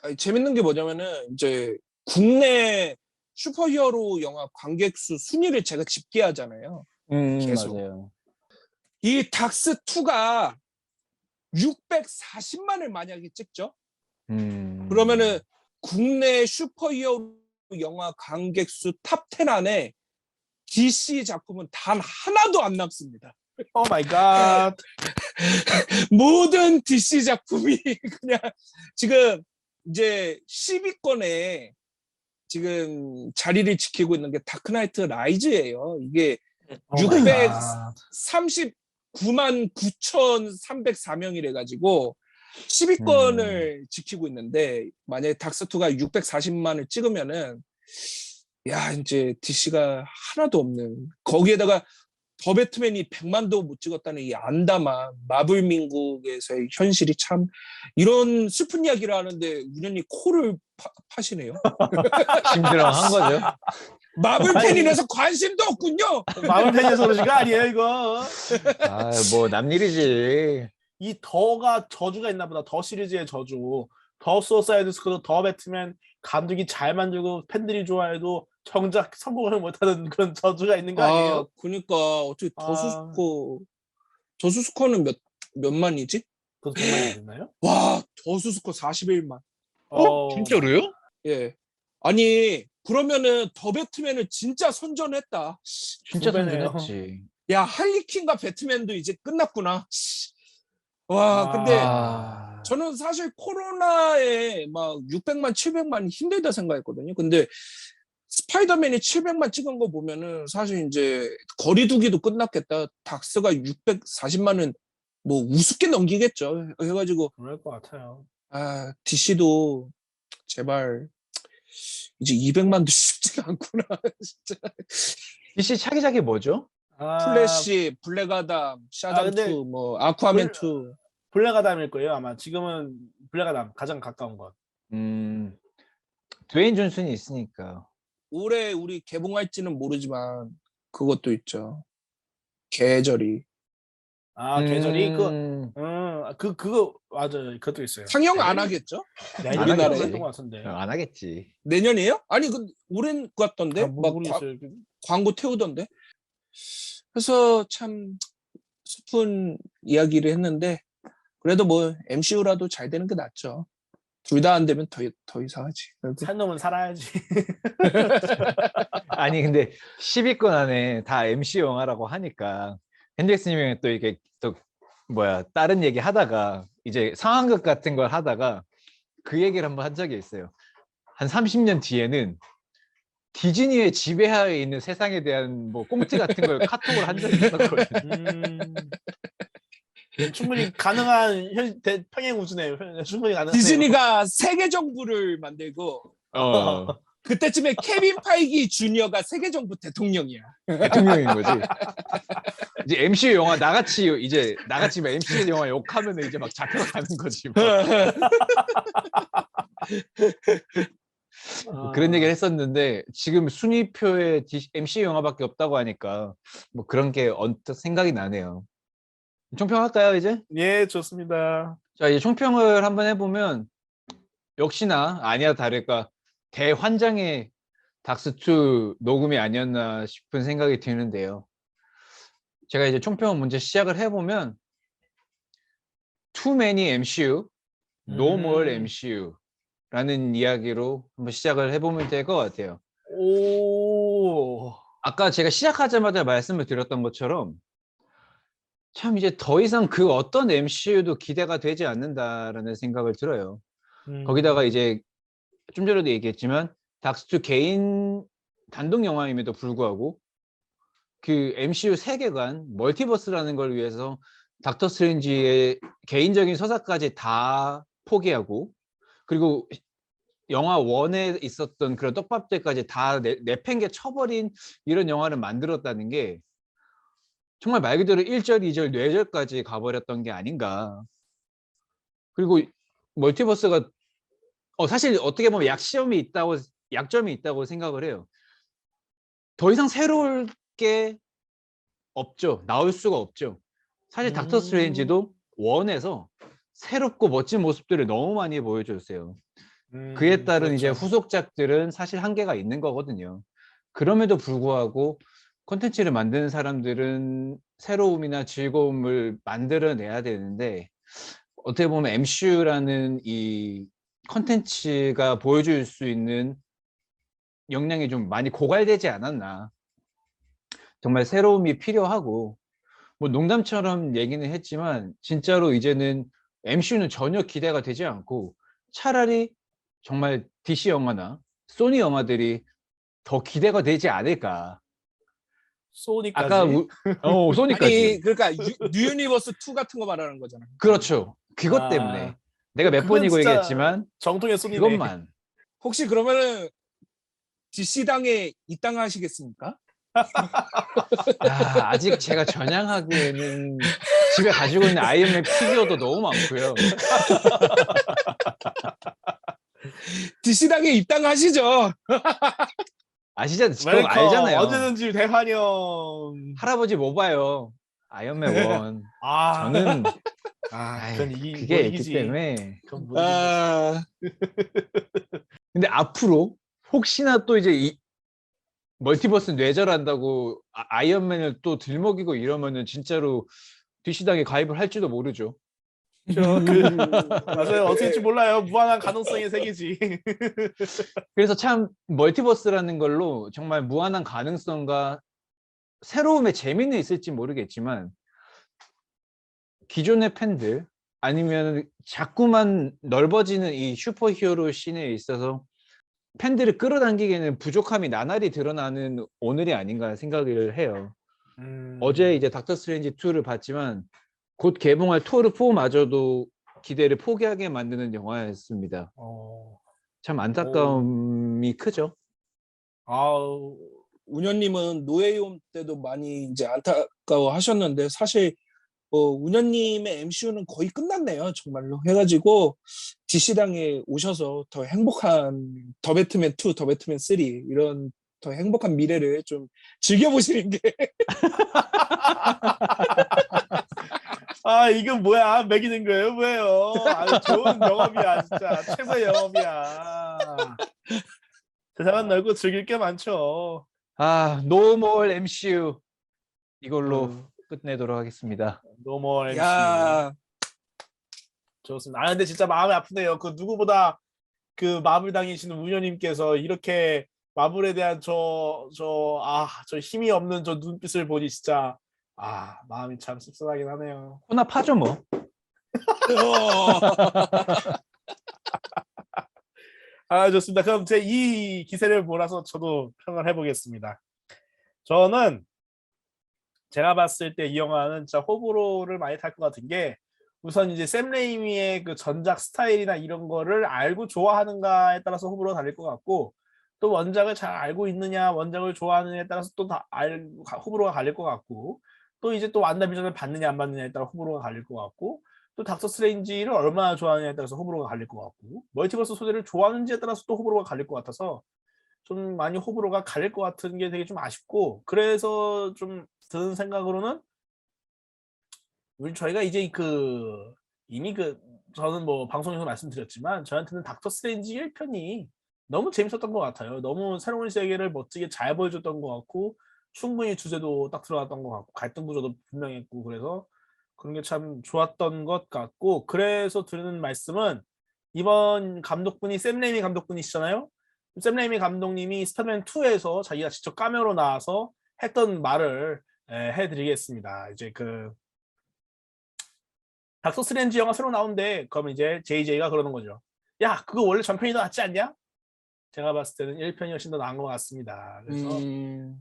아니, 재밌는 게 뭐냐면은 이제 국내 슈퍼히어로 영화 관객 수 순위를 제가 집계하잖아요. 계속. 맞아요. 이 닥스2가 640만을 만약에 찍죠? 그러면은 국내 슈퍼히어로 영화 관객 수 탑 10 안에 DC 작품은 단 하나도 안 남습니다. 오 마이 갓. 모든 DC 작품이 그냥 지금 이제 10위권에 지금 자리를 지키고 있는 게 다크나이트 라이즈예요. 이게 오 마이 갓. 639만 9,304명이래 가지고 10위권을 지키고 있는데 만약에 닥스2가 640만을 찍으면은 야 이제 DC가 하나도 없는 거기에다가 더 배트맨이 100만도 못 찍었다는 이 안담한 마블 민국에서의 현실이 참 이런 슬픈 이야기를 하는데 우연히 코를 파시네요. 힘들어한 거죠. 마블 팬이라서 관심도 없군요. 마블 팬이어서 그러신 거 아니에요 이거? 아, 뭐 남일이지. 이 더가 저주가 있나 보다. 더 시리즈의 저주. 더 수어사이드 스쿼드, 더 배트맨 감독이 잘 만들고 팬들이 좋아해도 정작 성공을 못하는 그런 저주가 있는 거 아니에요? 그러니까 어떻게 더수스코는 몇만이지? 그것도 정말 됐나요? 와, 더수스코 41만. 진짜로요? 예. 아니 그러면은 더 배트맨을 진짜 선전했다. 진짜 후배네요. 선전했지. 야 할리퀸과 배트맨도 이제 끝났구나. 와 근데 저는 사실 코로나에 막 600만 700만 힘들다 생각했거든요. 근데 스파이더맨이 700만 찍은 거 보면은 사실 이제 거리두기도 끝났겠다. 닥스가 640만은 뭐 우습게 넘기겠죠. 해가지고 그럴 것 같아요. DC도 제발 이제 200만도 쉽지가 않구나. 진짜. DC 차기작이 뭐죠? 플래시, 블랙아담, 근데 샤잠2, 뭐 아쿠아맨2. 블랙아담일 거예요 아마. 지금은 블랙아담 가장 가까운 것. 드웨인 존슨이 있으니까. 올해 우리 개봉할지는 모르지만 그것도 있죠. 계절이. 계절이 그거 맞아요. 그것도 있어요. 상영 안 하겠죠? 내년에 우리나라에? 했던 것 같은데. 안 하겠지. 내년이에요? 아니 그 올해인 것 같던데? 막 모르겠어요. 광고 태우던데? 그래서 참 슬픈 이야기를 했는데 그래도 뭐 MCU라도 잘 되는 게 낫죠. 둘 다 안 되면 더 이상하지. 살 놈은 살아야지. 아니 근데 10위권 안에 다 MC 영화라고 하니까 핸드릭스님이 또 이게 또 뭐야 다른 얘기 하다가 이제 상황극 같은 걸 하다가 그 얘기를 한번 한 적이 있어요. 한 30년 뒤에는 디즈니의 지배하에 있는 세상에 대한 뭐 꽁트 같은 걸 카톡을 한 적이 있었거든요. 충분히 가능한 평행 우주네요. 충분히 가능해요. 디즈니가 세계 정부를 만들고 그때쯤에 케빈 파이기 주니어가 세계 정부 대통령이야. 대통령인 거지. 이제 MCU 영화 나같이 MCU 영화 욕하면 이제 막 잡혀가는 거지. 뭐 그런 얘기를 했었는데 지금 순위표에 MCU 영화밖에 없다고 하니까 뭐 그런 게 언뜻 생각이 나네요. 총평할까요 이제? 예, 좋습니다. 자 이제 총평을 한번 해보면 역시나 아니야 다를까 대환장의 닥스2 녹음이 아니었나 싶은 생각이 드는데요. 제가 이제 총평 먼저 시작을 해보면 Too many MCU, No more MCU 라는 이야기로 한번 시작을 해보면 될 것 같아요. 아까 제가 시작하자마자 말씀을 드렸던 것처럼 참 이제 더 이상 그 어떤 MCU도 기대가 되지 않는다라는 생각을 들어요. 거기다가 이제 좀 전에도 얘기했지만 닥스2 개인 단독 영화임에도 불구하고 그 MCU 세계관, 멀티버스라는 걸 위해서 닥터 스트레인지의 개인적인 서사까지 다 포기하고 그리고 영화 1에 있었던 그런 떡밥들까지 다 내팽개 쳐버린 이런 영화를 만들었다는 게 정말 말 그대로 1절, 2절, 뇌절까지 가버렸던 게 아닌가. 그리고 멀티버스가 사실 어떻게 보면 약점이 있다고 생각을 해요. 더 이상 새로울 게 없죠. 나올 수가 없죠. 사실 닥터 스트레인지도 1에서 새롭고 멋진 모습들을 너무 많이 보여줬어요. 그에 따른 이제 그렇죠. 후속작들은 사실 한계가 있는 거거든요. 그럼에도 불구하고 콘텐츠를 만드는 사람들은 새로움이나 즐거움을 만들어내야 되는데 어떻게 보면 MCU라는 이 콘텐츠가 보여줄 수 있는 역량이 좀 많이 고갈되지 않았나. 정말 새로움이 필요하고 뭐 농담처럼 얘기는 했지만 진짜로 이제는 MCU는 전혀 기대가 되지 않고 차라리 정말 DC 영화나 소니 영화들이 더 기대가 되지 않을까. 아까 소니까지. 소니까지. 아니 그러니까 뉴 유니버스 2 같은 거 말하는 거잖아. 그렇죠. 그것 아, 때문에 내가 몇 그건 번이고 진짜 얘기했지만 정통의 소니네. 그것만. 혹시 그러면은 DC당에 입당하시겠습니까? 아직 제가 전향하기에는 집에 가지고 있는 아이언맨 피규어도 너무 많고요. DC당에 입당하시죠. 아시잖아요. 그거 웰컴. 알잖아요. 언제든지 대환영. 할아버지 뭐 봐요. 아이언맨 1. 아, 저는 그건 못 그게 있기 이기지. 때문에. 그건 못 이긴 거지. 아, 근데 앞으로 혹시나 또 이제 이 멀티버스 뇌절한다고 아이언맨을 또 들먹이고 이러면은 진짜로 DC당에 가입을 할지도 모르죠. 맞아요. 어떻게 될지 몰라요. 무한한 가능성의 세계지. 그래서 참 멀티버스라는 걸로 정말 무한한 가능성과 새로움의 재미는 있을지 모르겠지만 기존의 팬들 아니면 자꾸만 넓어지는 이 슈퍼히어로 씬에 있어서 팬들을 끌어당기기에는 부족함이 나날이 드러나는 오늘이 아닌가 생각을 해요. 어제 이제 닥터 스트레인지 2를 봤지만 곧 개봉할 토르 4마저도 기대를 포기하게 만드는 영화였습니다. 참 안타까움이 크죠. 아우, 운현님은 노웨이홈 때도 많이 이제 안타까워 하셨는데 사실 운현님의 MCU는 거의 끝났네요. 정말로 해가지고 DC당에 오셔서 더 행복한 더 배트맨 2, 더 배트맨 3 이런 더 행복한 미래를 좀 즐겨보시는 게 이건 뭐야? 매기는 거예요? 뭐예요? 좋은 영업이야, 진짜. 최고의 영업이야. 세상은 넓고 즐길 게 많죠. No more MCU 이걸로 음, 끝내도록 하겠습니다. 노멀 MCU. 야, 좋습니다. 근데 진짜 마음이 아프네요. 그 누구보다 그 마블 당이시는 우녀님께서 이렇게 마블에 대한 저 힘이 없는 저 눈빛을 보니 진짜 마음이 참 씁쓸하긴 하네요. 혼합하죠 뭐. 좋습니다. 그럼 제 이 기세를 몰아서 저도 평을 해보겠습니다. 저는 제가 봤을 때 이 영화는 진짜 호불호를 많이 탈 것 같은 게 우선 이제 샘 레이미의 그 전작 스타일이나 이런 거를 알고 좋아하는가에 따라서 호불호가 갈릴 것 같고 또 원작을 잘 알고 있느냐 원작을 좋아하느냐에 따라서 또 호불호가 갈릴 것 같고 또 이제 또 완다비전을 받느냐 안 받느냐에 따라 호불호가 갈릴 것 같고 또 닥터 스트레인지를 얼마나 좋아하느냐에 따라서 호불호가 갈릴 것 같고 멀티버스 소재를 좋아하는지에 따라서 또 호불호가 갈릴 것 같아서 좀 많이 호불호가 갈릴 것 같은 게 되게 좀 아쉽고 그래서 좀 드는 생각으로는 우리 저희가 이제 이미 저는 뭐 방송에서 말씀드렸지만 저한테는 닥터 스트레인지 1편이 너무 재밌었던 것 같아요. 너무 새로운 세계를 멋지게 잘 보여줬던 것 같고 충분히 주제도 딱 들어갔던 것 같고 갈등 구조도 분명했고 그래서 그런 게 참 좋았던 것 같고 그래서 드리는 말씀은 이번 감독분이 샘 레이미 감독분이시잖아요. 샘 레이미 감독님이 스파이더맨 2에서 자기가 직접 카메오로 나와서 했던 말을 해드리겠습니다. 이제 닥터 스트레인지 영화 새로 나온대. 그러면 이제 JJ가 그러는 거죠. 야, 그거 원래 전편이 더 낫지 않냐? 제가 봤을 때는 1편이 훨씬 더 나은 것 같습니다. 그래서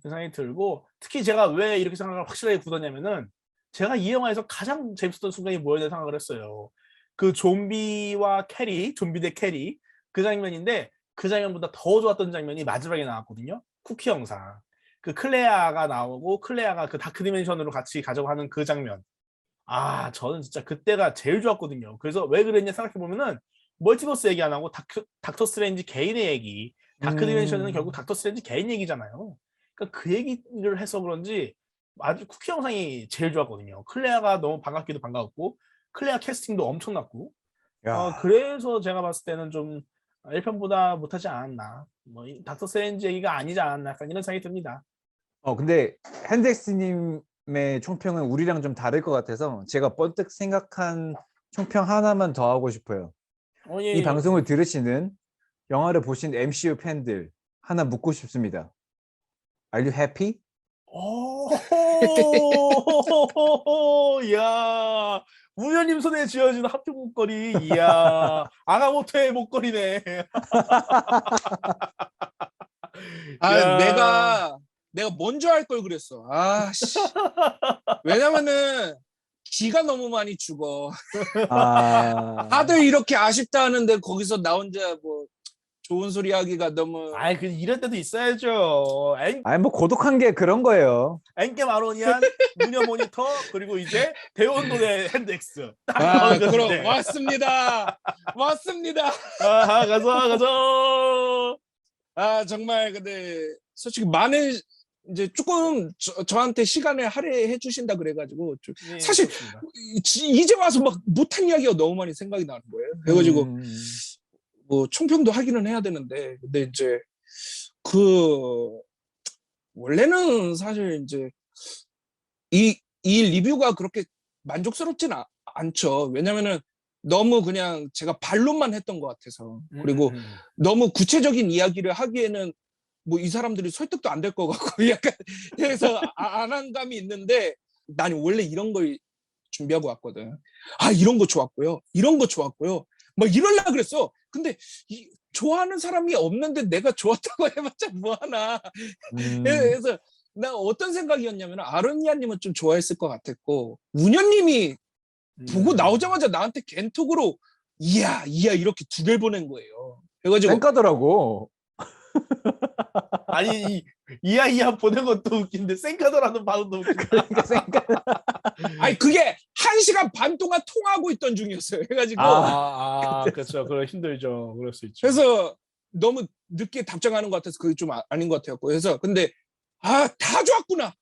생각이 들고 특히 제가 왜 이렇게 생각을 확실하게 굳었냐면은 제가 이 영화에서 가장 재밌었던 순간이 뭐였나 생각을 했어요. 그 좀비와 캐리, 좀비 대 캐리 그 장면인데 그 장면보다 더 좋았던 장면이 마지막에 나왔거든요. 쿠키 영상. 그 클레아가 나오고 클레아가 그 다크 디멘션으로 같이 가자고 하는 그 장면. 저는 진짜 그때가 제일 좋았거든요. 그래서 왜 그랬냐 생각해보면은 멀티버스 얘기 안 하고 닥터 스트레인지 개인의 얘기 다크 디멘션은 결국 닥터 스트레인지 개인 얘기잖아요. 그러니까 그 얘기를 해서 그런지 아주 쿠키 영상이 제일 좋았거든요. 클레아가 너무 반갑기도 반가웠고 클레아 캐스팅도 엄청났고 야. 그래서 제가 봤을 때는 좀 1편보다 못하지 않았나. 뭐 닥터 스트레인지 얘기가 아니지 않았나. 약간 이런 생각이 듭니다. 근데 핸덱스님의 총평은 우리랑 좀 다를 것 같아서 제가 번뜩 생각한 총평 하나만 더 하고 싶어요. 예, 이 예. 방송을 들으시는 영화를 보신 MCU 팬들 하나 묻고 싶습니다. Are you happy? 이야, 우연님 손에 쥐어진 합격 목걸이, 이야, 아가모토의 목걸이네. 아, 야, 내가 먼저 할 걸 그랬어. 아, 씨. 왜냐면은 기가 너무 많이 죽어. 다들 이렇게 아쉽다 하는데 거기서 나 혼자 뭐 좋은 소리 하기가 너무. 아이, 이럴 때도 있어야죠. 아니 뭐 고독한 게 그런 거예요. 엔게 마로니안, 무녀 모니터, 그리고 이제 대원동의 핸덱스. 딱 아, 나오는 그럼 것인데. 왔습니다. 왔습니다. 아하, 가자. 아, 정말 근데 솔직히 많은 이제 조금 저한테 시간을 할애해 주신다 그래가지고 예, 사실 그렇습니다. 이제 와서 막 못한 이야기가 너무 많이 생각이 나는 거예요. 그래가지고 뭐 총평도 하기는 해야 되는데 근데 이제 그 원래는 사실 이제 이 리뷰가 그렇게 만족스럽진 않죠. 왜냐면은 너무 그냥 제가 반론만 했던 것 같아서 그리고 너무 구체적인 이야기를 하기에는 뭐 이 사람들이 설득도 안 될 것 같고 약간 그래서 안한감이 있는데 난 원래 이런 걸 준비하고 왔거든. 아, 이런 거 좋았고요. 이런 거 좋았고요. 막 이럴라 그랬어. 근데 좋아하는 사람이 없는데 내가 좋았다고 해봤자 뭐하나. 그래서 나 어떤 생각이었냐면 아로니아님은 좀 좋아했을 것 같았고 운현님이 보고 나오자마자 나한테 겐톡으로 이야 이렇게 두 개를 보낸 거예요. 그래가지고 쌩까더라고. 아니 이야 보낸 것도 웃긴데 생카더라는 반응도 웃긴다. 그러니까 쌩까. 아니 그게 1시간 반 동안 통화하고 있던 중이었어요. 그래가지고 그렇죠. 그래 힘들죠. 그럴 수 있죠. 그래서 너무 늦게 답장하는 것 같아서 그게 좀 아닌 것 같아요. 그래서 근데 다 좋았구나.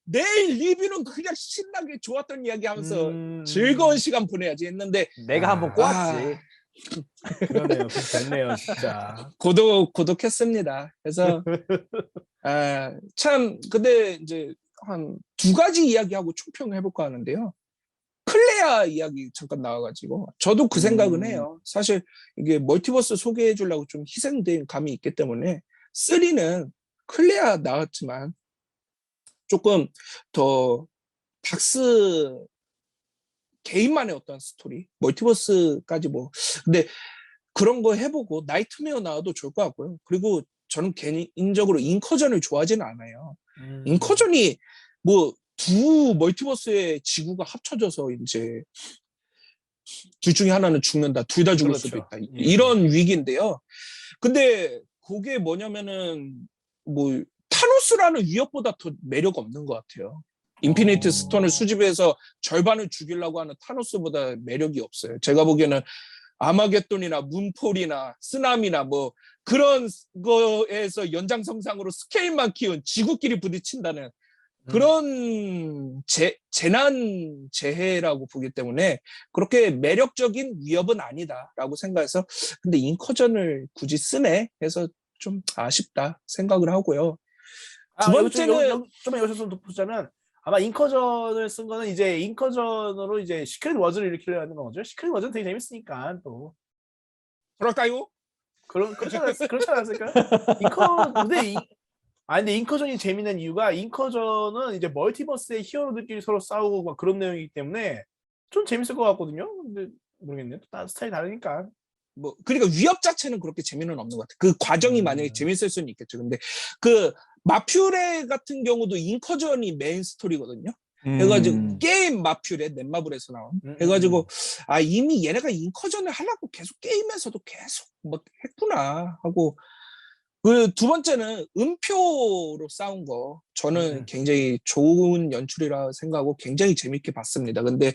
내일 리뷰는 그냥 신나게 좋았던 이야기 하면서 즐거운 시간 보내야지 했는데 내가 한번 꼬았지. 그러네요. 그렇게 됐네요, 진짜. 고독했습니다. 그래서 참 근데 이제 한 두 가지 이야기하고 총평을 해볼까 하는데요. 클레아 이야기 잠깐 나와가지고 저도 그 생각은 해요. 사실 이게 멀티버스 소개해 주려고 좀 희생된 감이 있기 때문에 3는 클레아 나왔지만 조금 더 박스 개인만의 어떤 스토리 멀티버스까지 뭐 근데 그런 거 해보고 나이트메어 나와도 좋을 것 같고요. 그리고 저는 개인적으로 인커전을 좋아하지는 않아요. 인커전이 뭐 두 멀티버스의 지구가 합쳐져서 이제 둘 중에 하나는 죽는다, 둘 다 죽을 그렇죠. 수도 있다. 예. 이런 위기인데요. 근데 그게 뭐냐면은 뭐 타노스라는 위협보다 더 매력 없는 것 같아요. 인피니트 스톤을 수집해서 절반을 죽이려고 하는 타노스보다 매력이 없어요. 제가 보기에는 아마겟돈이나 문폴이나 쓰나미나 뭐 그런 거에서 연장선상으로 스케일만 키운 지구끼리 부딪힌다는 그런 재난 재해라고 보기 때문에 그렇게 매력적인 위협은 아니다라고 생각해서 근데 인커전을 굳이 쓰네 해서 좀 아쉽다 생각을 하고요. 두 번째는 좀 여기서 좀 덧붙이자면 아마 인커전을 쓴 거는 이제 인커전으로 이제 시크릿 워즈를 일으키려 하는 거죠. 시크릿 워즈는 되게 재밌으니까 또 그럴까요? 그렇지 않았을까요? 근데 인커전이 재밌는 이유가 인커전은 이제 멀티버스의 히어로들끼리 서로 싸우고 막 그런 내용이기 때문에 좀 재밌을 것 같거든요. 근데 모르겠네요. 또 스타일이 다르니까. 뭐 그러니까 위협 자체는 그렇게 재미는 없는 것 같아요. 그 과정이 만약에 재밌을 수는 있겠죠. 근데 그 마퓨레 같은 경우도 인커전이 메인 스토리거든요. 해가지고 게임 마퓨레 넷마블에서 나온 해가지고 이미 얘네가 인커전을 하려고 계속 게임에서도 계속 막 했구나 하고 그 두 번째는 음표로 싸운 거 저는 굉장히 좋은 연출이라 생각하고 굉장히 재밌게 봤습니다. 근데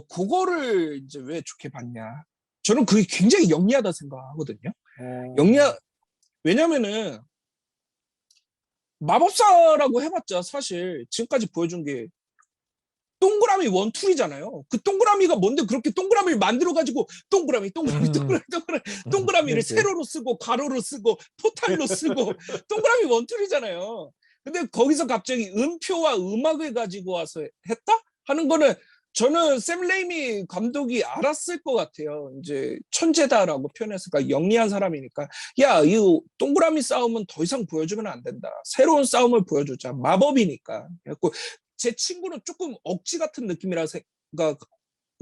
그거를 이제 왜 좋게 봤냐? 저는 그게 굉장히 영리하다 생각하거든요. 왜냐면은 마법사라고 해봤자 사실 지금까지 보여준 게 동그라미 원툴이잖아요. 그 동그라미가 뭔데 그렇게 동그라미를 만들어가지고 동그라미를 그치. 세로로 쓰고 가로로 쓰고 포탈로 쓰고 동그라미 원툴이잖아요. 근데 거기서 갑자기 음표와 음악을 가지고 와서 했다? 하는 거는 저는 샘 레이미 감독이 알았을 것 같아요. 이제 천재다라고 표현했을까? 영리한 사람이니까. 야, 이 동그라미 싸움은 더 이상 보여주면 안 된다. 새로운 싸움을 보여주자. 마법이니까. 그래갖고 제 친구는 조금 억지 같은 느낌이라 생각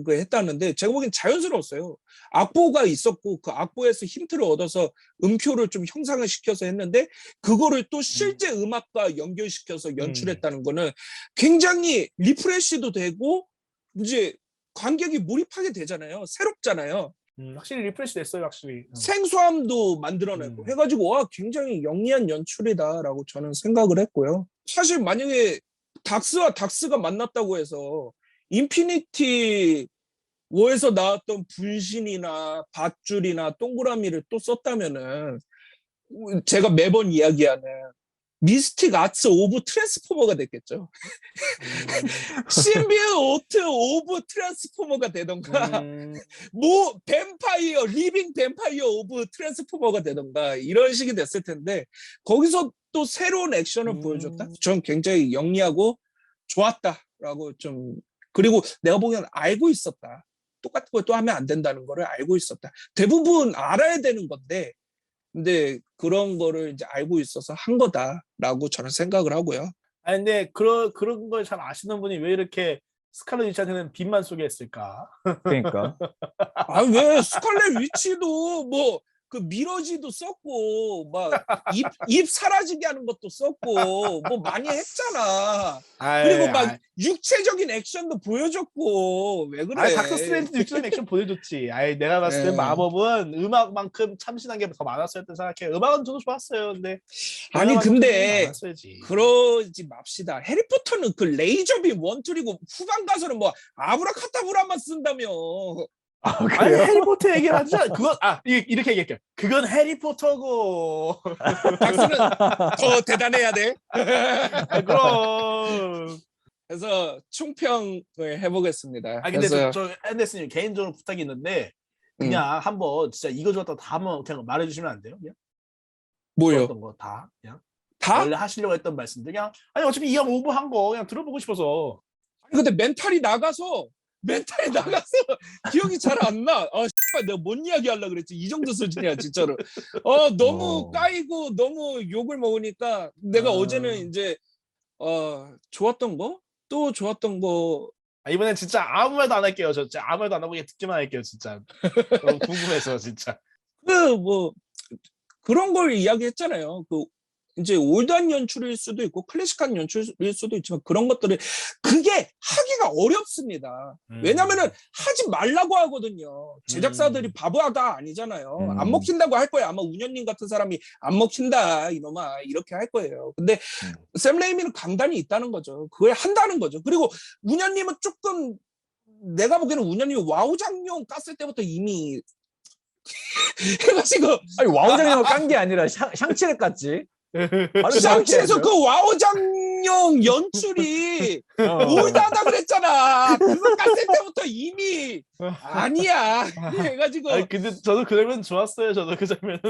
했다는데 제가 보기엔 자연스러웠어요. 악보가 있었고 그 악보에서 힌트를 얻어서 음표를 좀 형상을 시켜서 했는데 그거를 또 실제 음악과 연결시켜서 연출했다는 거는 굉장히 리프레시도 되고 이제 관객이 몰입하게 되잖아요. 새롭잖아요. 확실히 리프레시 됐어요, 확실히. 생소함도 만들어내고 해가지고 와 굉장히 영리한 연출이다라고 저는 생각을 했고요. 사실 만약에 닥스와 닥스가 만났다고 해서 인피니티 워에서 나왔던 분신이나 밧줄이나 동그라미를 또 썼다면은 제가 매번 이야기하는 미스틱 아츠 오브 트랜스포머가 됐겠죠. 심비오트 오브 트랜스포머가 되던가 뭐 뱀파이어 리빙 뱀파이어 오브 트랜스포머가 되던가 이런 식이 됐을 텐데 거기서 또 새로운 액션을 보여줬다. 전 굉장히 영리하고 좋았다라고 좀 그리고 내가 보기엔 알고 있었다. 똑같은 걸 또 하면 안 된다는 거를 알고 있었다. 대부분 알아야 되는 건데 근데 그런 거를 이제 알고 있어서 한 거다라고 저는 생각을 하고요. 아니 근데 그런 걸 잘 아시는 분이 왜 이렇게 스칼렛 위치한테는 빛만 쏘겠을까? 그러니까. 아, 왜 스칼렛 위치도 뭐 그 미러지도 썼고 막 입 사라지게 하는 것도 썼고 뭐 많이 했잖아. 그리고 막 육체적인 액션도 보여줬고 왜 그래? 닥터 스트레인지 육체적인 액션 보여줬지. 내가 봤을 때 마법은 음악만큼 참신한 게 더 많았어야 했던 생각해. 음악은 저도 좋았어요. 근데 아니 근데 많았어야지. 그러지 맙시다. 해리포터는 그 레이저빔 원툴이고 후반 가서는 뭐 아브라카타브라만 쓴다며. 아니 해리포터 얘기를 하자. 그건 이렇게 얘기할게요. 그건 해리포터고. 닥스는 더 대단해야 돼. 그럼. 그래서 총평을 해보겠습니다. 근데 그래서 저 앤더슨님 개인적으로 부탁이 있는데 그냥 한번 진짜 이거 좋았다 다 한번 그냥 말해주시면 안 돼요? 그냥 뭐요? 좋았던 거 다 그냥 다? 원래 하시려고 했던 말씀들 그냥 어차피 이왕 오버한 거 그냥 들어보고 싶어서. 근데 멘탈이 나가서 기억이 잘 안 나. 씨발 내가 뭔 이야기 하려고 그랬지. 이 정도 수준이야 진짜로. 너무 까이고 너무 욕을 먹으니까 내가 어제는 이제 좋았던 거? 또 좋았던 거. 이번엔 진짜 아무 말도 안 할게요. 저 진짜 아무 말도 안 하고 그냥 듣기만 할게요. 진짜 너무 궁금해서 진짜. 뭐 그런 걸 이야기했잖아요. 그 이제 올드한 연출일 수도 있고 클래식한 연출일 수도 있지만 그런 것들을 그게 하기가 어렵습니다. 왜냐면은 하지 말라고 하거든요. 제작사들이 바보하다 아니잖아요. 안 먹힌다고 할 거예요. 아마 운현님 같은 사람이 안 먹힌다 이놈아 이렇게 할 거예요. 근데 샘 레이미는 강단이 있다는 거죠. 그걸 한다는 거죠. 그리고 운현님은 조금 내가 보기에는 운현님이 와우 장룡 깠을 때부터 이미 해가지고 아니 와우장룡을 깐 게 아니라 샹치를 깠지. 샹치에서 그 와우 장룡 연출이 올드하다 그랬잖아. 그거 깠을 때부터 이미 아니야. 해가지고 근데 저도 그 장면 좋았어요. 저도 그 장면은.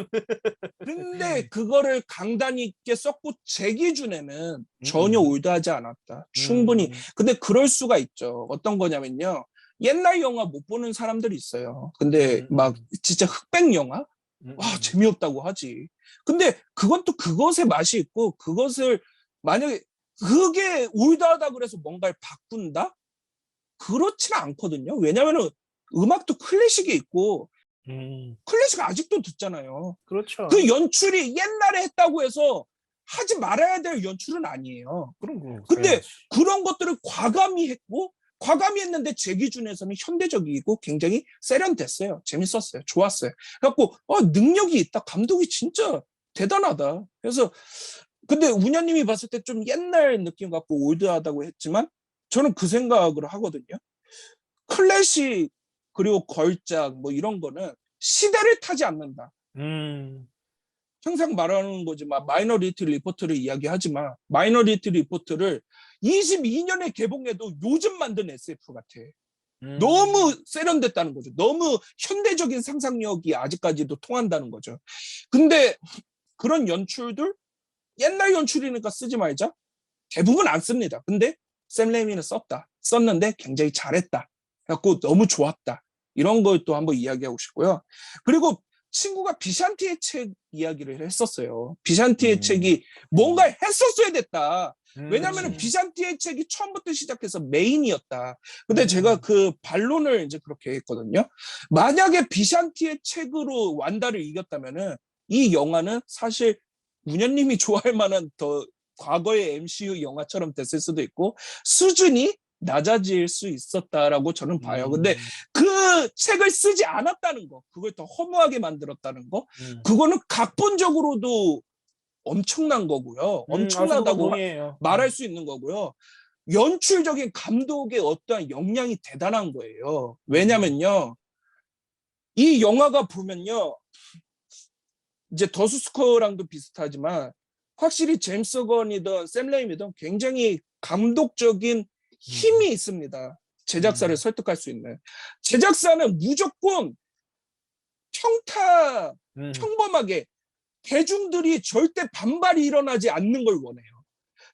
근데 그거를 강단 있게 썼고 제 기준에는 전혀 올드하지 않았다. 충분히. 근데 그럴 수가 있죠. 어떤 거냐면요. 옛날 영화 못 보는 사람들이 있어요. 근데 막 진짜 흑백 영화? 와 재미없다고 하지. 근데 그건 또 그것의 맛이 있고 그것을 만약에 그게 올드하다 그래서 뭔가를 바꾼다? 그렇지는 않거든요. 왜냐면은 음악도 클래식이 있고 클래식 아직도 듣잖아요. 그렇죠. 그 연출이 옛날에 했다고 해서 하지 말아야 될 연출은 아니에요. 근데 그런 것들을 과감히 했고 과감히 했는데 제 기준에서는 현대적이고 굉장히 세련됐어요. 재밌었어요. 좋았어요. 그래갖고 능력이 있다. 감독이 진짜 대단하다. 그래서 근데 운현님이 봤을 때 좀 옛날 느낌 같고 올드하다고 했지만 저는 그 생각을 하거든요. 클래식 그리고 걸작 뭐 이런 거는 시대를 타지 않는다. 항상 말하는 거지만 마이너리티 리포트를 이야기하지만 마이너리티 리포트를 22년에 개봉해도 요즘 만든 SF 같아. 너무 세련됐다는 거죠. 너무 현대적인 상상력이 아직까지도 통한다는 거죠. 근데 그런 연출들 옛날 연출이니까 쓰지 말자. 대부분 안 씁니다. 근데 샘 레이미는 썼는데 굉장히 잘했다. 그래갖고 너무 좋았다. 이런 걸 또 한번 이야기하고 싶고요. 그리고 친구가 비샨티의 책 이야기를 했었어요. 비샨티의 책이 뭔가 했었어야 됐다. 왜냐하면 그치. 비샨티의 책이 처음부터 시작해서 메인이었다. 근데 제가 그 반론을 이제 그렇게 했거든요. 만약에 비샨티의 책으로 완다를 이겼다면은 이 영화는 사실 문현님이 좋아할 만한 더 과거의 MCU 영화처럼 됐을 수도 있고 수준이 낮아질 수 있었다라고 저는 봐요. 근데 그 책을 쓰지 않았다는 거, 그걸 더 허무하게 만들었다는 거, 그거는 각본적으로도 엄청난 거고요. 엄청나다고 말할 수 있는 거고요. 연출적인 감독의 어떠한 역량이 대단한 거예요. 왜냐면요. 이 영화가 보면요. 이제 더수스커랑도 비슷하지만 확실히 제임스 건이든 샘 레이미든 굉장히 감독적인 힘이 있습니다. 제작사를 설득할 수 있는. 제작사는 무조건 평범하게 대중들이 절대 반발이 일어나지 않는 걸 원해요.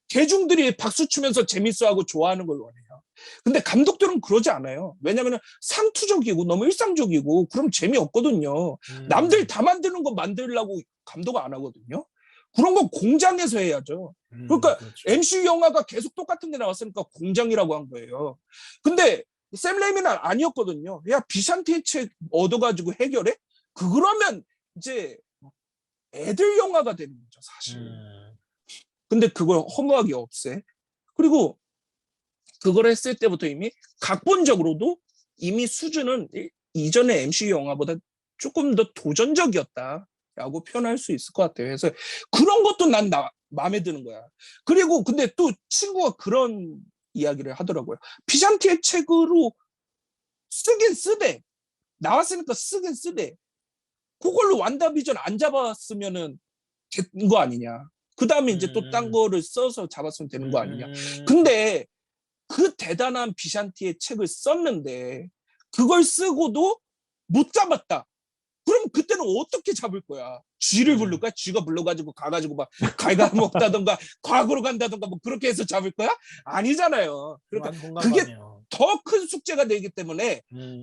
대중들이 박수 치면서 재밌어하고 좋아하는 걸 원해요. 근데 감독들은 그러지 않아요. 왜냐하면 상투적이고 너무 일상적이고 그럼 재미없거든요. 남들 다 만드는 거 만들려고 감독 안 하거든요. 그런 건 공장에서 해야죠. 그러니까 그렇죠. MCU 영화가 계속 똑같은 게 나왔으니까 공장이라고 한 거예요. 근데 샘 레이미는 아니었거든요. 야, 비샨티의 책 얻어가지고 해결해? 그러면 이제 애들 영화가 되는 거죠, 사실. 근데 그걸 허무하게 없애. 그리고 그걸 했을 때부터 이미 각본적으로도 이미 수준은 이전의 MCU 영화보다 조금 더 도전적이었다라고 표현할 수 있을 것 같아요. 그래서 그런 것도 난 마음에 드는 거야. 그리고 근데 또 친구가 그런 이야기를 하더라고요. 비샨티의 책으로 쓰긴 쓰대. 나왔으니까 쓰긴 쓰대. 그걸로 완다비전 안 잡았으면은 된 거 아니냐. 그 다음에 이제 또 딴 거를 써서 잡았으면 되는 거 아니냐. 근데 그 대단한 비샨티의 책을 썼는데 그걸 쓰고도 못 잡았다. 그럼 그때는 어떻게 잡을 거야? 쥐를 부를까? 쥐가 불러가지고 가가지고 막 갉아먹다던가 과거로 간다던가 뭐 그렇게 해서 잡을 거야? 아니잖아요. 그러니까 그게 더 큰 숙제가 되기 때문에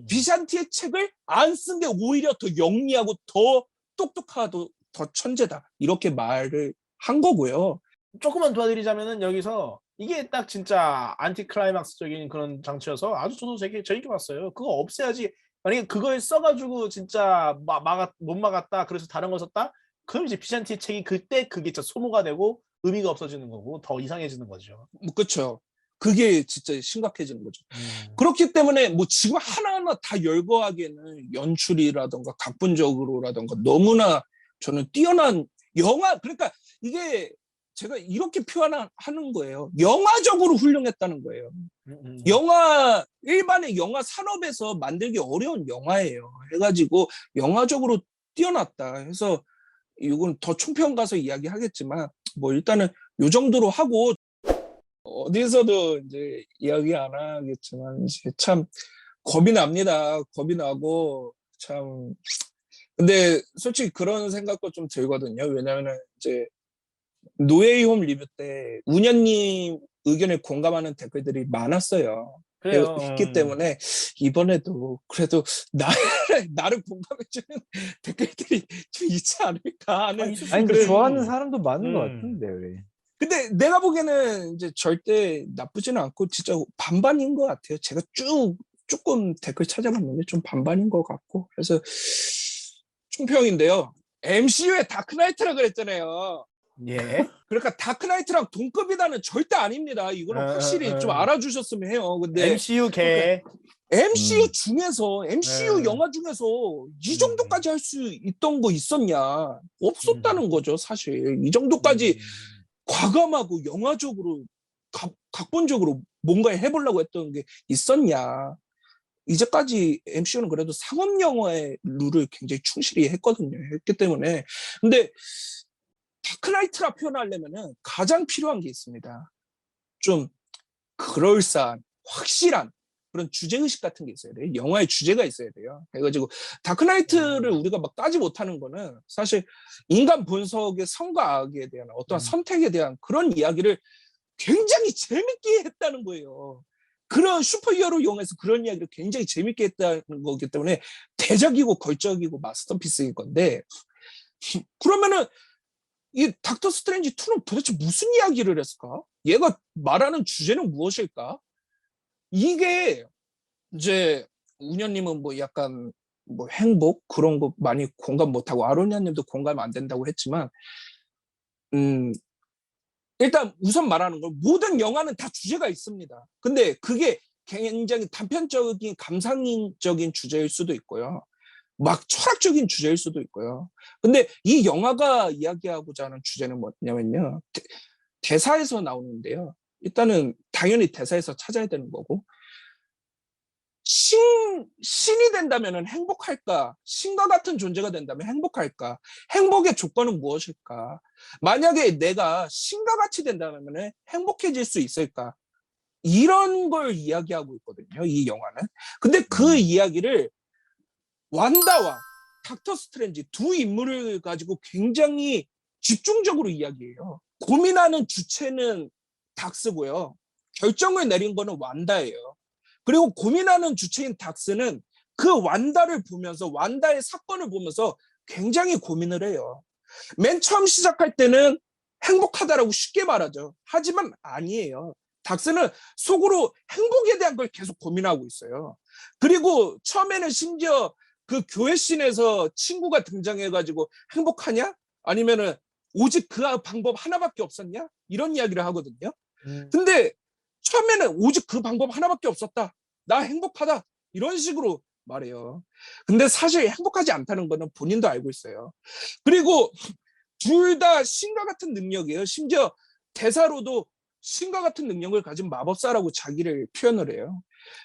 비샨티의 책을 안 쓴 게 오히려 더 영리하고 더 똑똑하고 더 천재다. 이렇게 말을 한 거고요. 조금만 도와드리자면은 여기서 이게 딱 진짜 안티클라이막스적인 그런 장치여서 아주 저도 되게 재밌게 봤어요. 그거 없애야지. 만약에 그걸 써가지고 진짜 못 막았다. 그래서 다른 걸 썼다. 그럼 이제 비샨티 책이 그때 그게 진짜 소모가 되고 의미가 없어지는 거고 더 이상해지는 거죠. 뭐 그렇죠. 그게 진짜 심각해지는 거죠. 그렇기 때문에 뭐 지금 하나하나 다 열거하기에는 연출이라던가 각본적으로라던가 너무나 저는 뛰어난 영화, 그러니까 이게 제가 이렇게 표현하는 거예요. 영화적으로 훌륭했다는 거예요. 영화, 일반의 영화 산업에서 만들기 어려운 영화예요. 해가지고 영화적으로 뛰어났다. 해서 이건 더 총평 가서 이야기하겠지만 뭐 일단은 요 정도로 하고 어디서도 이제 이야기 안 하겠지만 이제 참 겁이 납니다. 겁이 나고 참 근데 솔직히 그런 생각도 좀 들거든요. 왜냐하면 이제 노웨이홈 리뷰 때 운현님 의견에 공감하는 댓글들이 많았어요. 그래요. 했기 때문에 이번에도 그래도 나를 공감해주는 댓글들이 좀 있지 않을까 하는. 아니 근데 좋아하는 사람도 많은 것 같은데 왜? 근데 내가 보기에는 이제 절대 나쁘지는 않고 진짜 반반인 것 같아요. 제가 조금 댓글 찾아봤는데 좀 반반인 것 같고. 그래서 총평인데요. MCU의 다크나이트라 그랬잖아요. 예. 그러니까 다크나이트랑 동급이다는 절대 아닙니다. 이거는 확실히 좀 알아주셨으면 해요. 근데 MCU계 MCU 중에서 MCU 영화 중에서 이 정도까지 할 수 있던 거 있었냐? 없었다는 거죠, 사실. 이 정도까지 과감하고 영화적으로 각본적으로 뭔가 해보려고 했던 게 있었냐? 이제까지 MCU는 그래도 상업 영화의 룰을 굉장히 충실히 했거든요. 했기 때문에. 근데 다크나이트라 표현하려면은 가장 필요한 게 있습니다. 좀 그럴싸한 확실한 그런 주제의식 같은 게 있어야 돼요. 영화의 주제가 있어야 돼요. 그래가지고 다크나이트를 우리가 막 따지 못하는 거는 사실 인간 본성의 선과 악에 대한 어떠한 선택에 대한 그런 이야기를 굉장히 재밌게 했다는 거예요. 그런 슈퍼히어로 영화에서 그런 이야기를 굉장히 재밌게 했다는 거기 때문에 대작이고 걸작이고 마스터피스인 건데, 그러면은 이 닥터 스트레인지 2는 도대체 무슨 이야기를 했을까? 얘가 말하는 주제는 무엇일까? 이게 이제 운현님은 뭐 약간 뭐 행복 그런 거 많이 공감 못하고 아로니아님도 공감 안 된다고 했지만, 일단 우선 말하는 건 모든 영화는 다 주제가 있습니다. 근데 그게 굉장히 단편적인 감상적인 주제일 수도 있고요. 막 철학적인 주제일 수도 있고요. 근데 이 영화가 이야기하고자 하는 주제는 뭐냐면요. 대사에서 나오는데요. 일단은 당연히 대사에서 찾아야 되는 거고, 신이 된다면 행복할까? 신과 같은 존재가 된다면 행복할까? 행복의 조건은 무엇일까? 만약에 내가 신과 같이 된다면 행복해질 수 있을까? 이런 걸 이야기하고 있거든요, 이 영화는. 근데 그 이야기를 완다와 닥터 스트레인지 두 인물을 가지고 굉장히 집중적으로 이야기해요. 고민하는 주체는 닥스고요. 결정을 내린 거는 완다예요. 그리고 고민하는 주체인 닥스는 그 완다를 보면서, 완다의 사건을 보면서 굉장히 고민을 해요. 맨 처음 시작할 때는 행복하다라고 쉽게 말하죠. 하지만 아니에요. 닥스는 속으로 행복에 대한 걸 계속 고민하고 있어요. 그리고 처음에는 심지어 그 교회 씬에서 친구가 등장해가지고 행복하냐? 아니면은 오직 그 방법 하나밖에 없었냐? 이런 이야기를 하거든요. 근데 처음에는 오직 그 방법 하나밖에 없었다. 나 행복하다. 이런 식으로 말해요. 근데 사실 행복하지 않다는 거는 본인도 알고 있어요. 그리고 둘 다 신과 같은 능력이에요. 심지어 대사로도 신과 같은 능력을 가진 마법사라고 자기를 표현을 해요.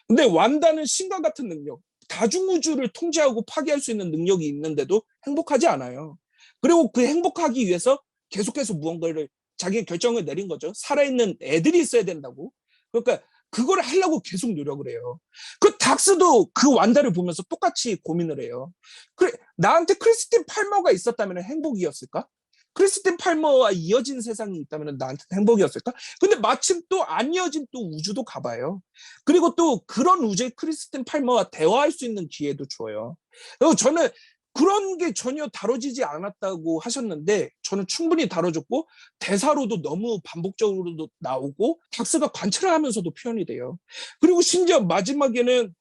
근데 완다는 신과 같은 능력, 다중우주를 통제하고 파괴할 수 있는 능력이 있는데도 행복하지 않아요. 그리고 그 행복하기 위해서 계속해서 무언가를 자기 결정을 내린 거죠. 살아있는 애들이 있어야 된다고. 그러니까 그걸 하려고 계속 노력을 해요. 그 닥스도 그 완다를 보면서 똑같이 고민을 해요. 그래, 나한테 크리스틴 팔머가 있었다면 행복이었을까? 크리스틴 팔머와 이어진 세상이 있다면 나한테 행복이었을까? 근데 마침 또 안 이어진 또 우주도 가봐요. 그리고 또 그런 우주의 크리스틴 팔머와 대화할 수 있는 기회도 줘요. 그리고 저는 그런 게 전혀 다뤄지지 않았다고 하셨는데 저는 충분히 다뤄졌고, 대사로도 너무 반복적으로도 나오고 닥스가 관찰을 하면서도 표현이 돼요. 그리고 심지어 마지막에는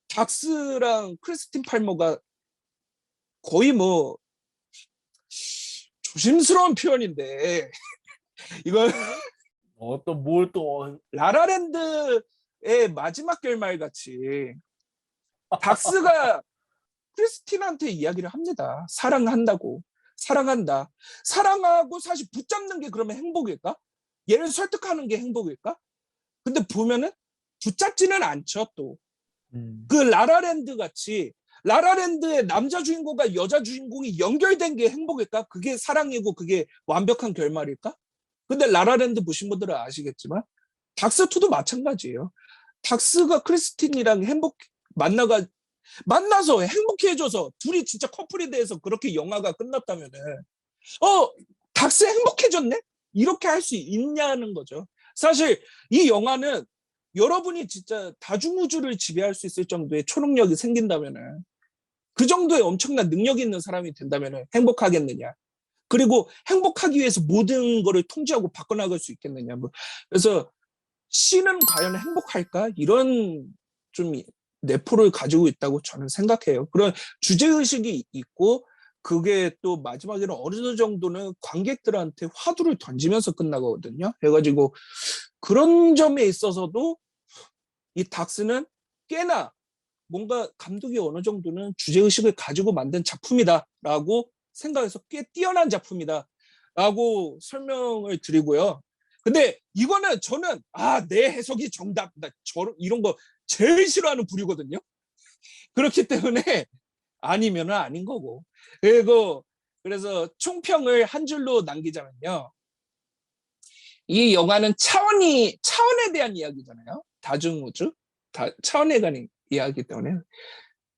닥스랑 크리스틴 팔머가 거의 뭐 조심스러운 표현인데 이건 또 뭘 또 라라랜드의 마지막 결말 같이 닥스가 크리스틴한테 이야기를 합니다. 사랑한다고. 사랑한다. 사랑하고 사실 붙잡는 게 그러면 행복일까? 얘를 설득하는 게 행복일까? 근데 보면은 붙잡지는 않죠, 또. 그 라라랜드 같이 라라랜드의 남자 주인공과 여자 주인공이 연결된 게 행복일까? 그게 사랑이고 그게 완벽한 결말일까? 근데 라라랜드 보신 분들은 아시겠지만 닥스2도 마찬가지예요. 닥스가 크리스틴이랑 만나서 행복해져서 둘이 진짜 커플이 돼서 그렇게 영화가 끝났다면은 닥스 행복해졌네? 이렇게 할 수 있냐는 거죠. 사실 이 영화는 여러분이 진짜 다중우주를 지배할 수 있을 정도의 초능력이 생긴다면은, 그 정도의 엄청난 능력이 있는 사람이 된다면은 행복하겠느냐? 그리고 행복하기 위해서 모든 거를 통제하고 바꿔나갈 수 있겠느냐? 뭐. 그래서 신은 과연 행복할까? 이런 좀 내포를 가지고 있다고 저는 생각해요. 그런 주제의식이 있고, 그게 또 마지막에는 어느 정도는 관객들한테 화두를 던지면서 끝나거든요. 그래가지고 그런 점에 있어서도 이 닥스는 꽤나 뭔가 감독이 어느 정도는 주제의식을 가지고 만든 작품이다라고 생각해서 꽤 뛰어난 작품이다라고 설명을 드리고요. 근데 이거는 저는 내 해석이 정답, 나 이런 거 제일 싫어하는 부류거든요. 그렇기 때문에 아니면은 아닌 거고. 그리고 그래서 총평을 한 줄로 남기자면요. 이 영화는 차원에 대한 이야기잖아요. 다중우주, 차원에 관한 이야기 때문에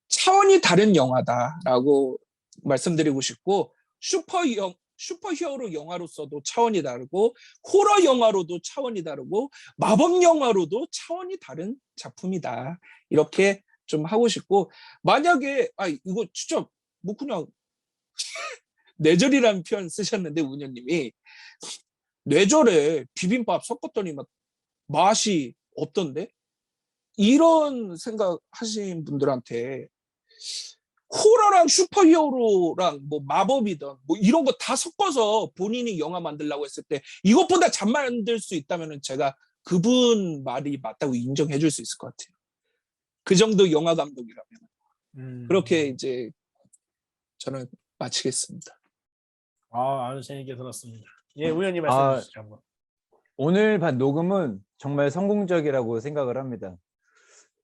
차원이 다른 영화다라고 말씀드리고 싶고 슈퍼히어로 영화로서도 차원이 다르고 호러 영화로도 차원이 다르고 마법 영화로도 차원이 다른 작품이다. 이렇게 좀 하고 싶고 만약에 이거 진짜 뭐 그냥 뇌절이라는 표현 쓰셨는데 운영님이 뇌절에 비빔밥 섞었더니 막 맛이 없던데 이런 생각 하신 분들한테 호러랑 슈퍼히어로랑 뭐 마법이든 뭐 이런 거 다 섞어서 본인이 영화 만들려고 했을 때 이것보다 잘 만들 수 있다면 제가 그분 말이 맞다고 인정해 줄 수 있을 것 같아요. 그 정도 영화 감독이라면. 그렇게 이제 저는 마치겠습니다. 아주 재밌게 들었습니다. 예, 우연히 말씀해 주시죠 한번. 오늘 반 녹음은 정말 성공적이라고 생각을 합니다.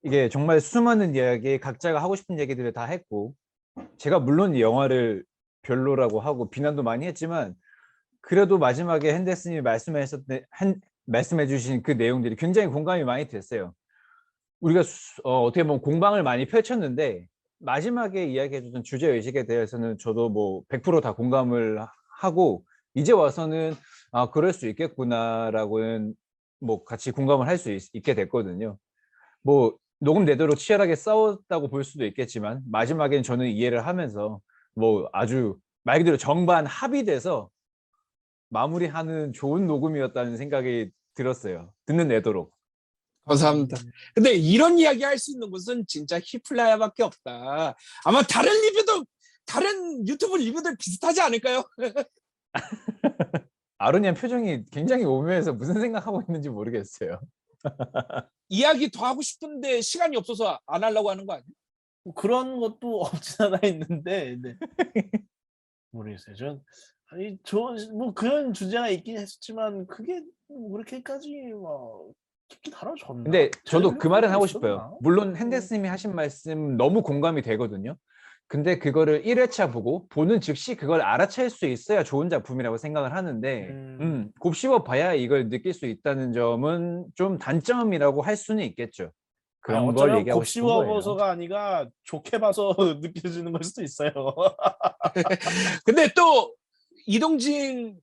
이게 정말 수많은 이야기, 각자가 하고 싶은 얘기들을 다 했고 제가 물론 이 영화를 별로라고 하고 비난도 많이 했지만 그래도 마지막에 핸델슨이 말씀해 주신 그 내용들이 굉장히 공감이 많이 됐어요. 우리가 어떻게 보면 공방을 많이 펼쳤는데 마지막에 이야기해 주던 주제의식에 대해서는 저도 뭐 100% 다 공감을 하고 이제 와서는 그럴 수 있겠구나라고는 뭐 같이 공감을 할 수 있게 됐거든요. 뭐 녹음 내도록 치열하게 싸웠다고 볼 수도 있겠지만 마지막엔 저는 이해를 하면서 뭐 아주 말 그대로 정반 합의돼서 마무리하는 좋은 녹음이었다는 생각이 들었어요. 듣는 내도록. 감사합니다. 근데 이런 이야기 할 수 있는 곳은 진짜 히플라야밖에 없다. 아마 다른 유튜브 리뷰들 비슷하지 않을까요? 아로니안 표정이 굉장히 오묘해서 무슨 생각하고 있는지 모르겠어요. 이야기 더 하고 싶은데 시간이 없어서 안 하려고 하는 거 아니에요? 뭐 그런 것도 없진 않아 있는데 네. 모르겠어요. 뭐 그런 주제가 있긴 했었지만 그게 뭐 그렇게까지 막 깊게 다뤄졌나? 근데 저도 그 말은 하고 있었나? 싶어요. 물론 핸델스님이 하신 말씀 너무 공감이 되거든요. 근데 그거를 1회차 보고 보는 즉시 그걸 알아챌 수 있어야 좋은 작품이라고 생각을 하는데 곱씹어 봐야 이걸 느낄 수 있다는 점은 좀 단점이라고 할 수는 있겠죠. 그런 걸 얘기하고 싶은 거예요. 곱씹어서가 아니라 좋게 봐서 느껴지는 걸 수도 있어요. 근데 또 이동진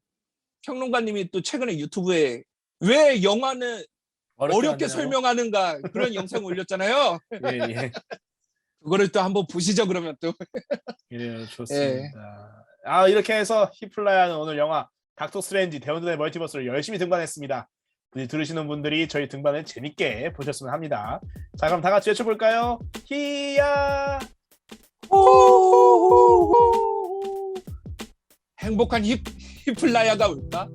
평론가님이 또 최근에 유튜브에 왜 영화는 어렵게 설명하는가 그런 영상 올렸잖아요. 예. 그거를 또 한번 보시죠. 그러면 또. 그래요. 좋습니다. 이렇게 해서 히플라야는 오늘 영화 닥터 스트레인지 대원들의 멀티버스를 열심히 등반했습니다. 들으시는 분들이 저희 등반을 재밌게 보셨으면 합니다. 자, 그럼 다 같이 외쳐볼까요? 히야! 호호호호. 행복한 히플라야가 올까?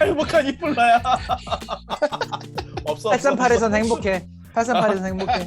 행복한 히플라야. 없어. 838에선 행복해. 838에선 행복해.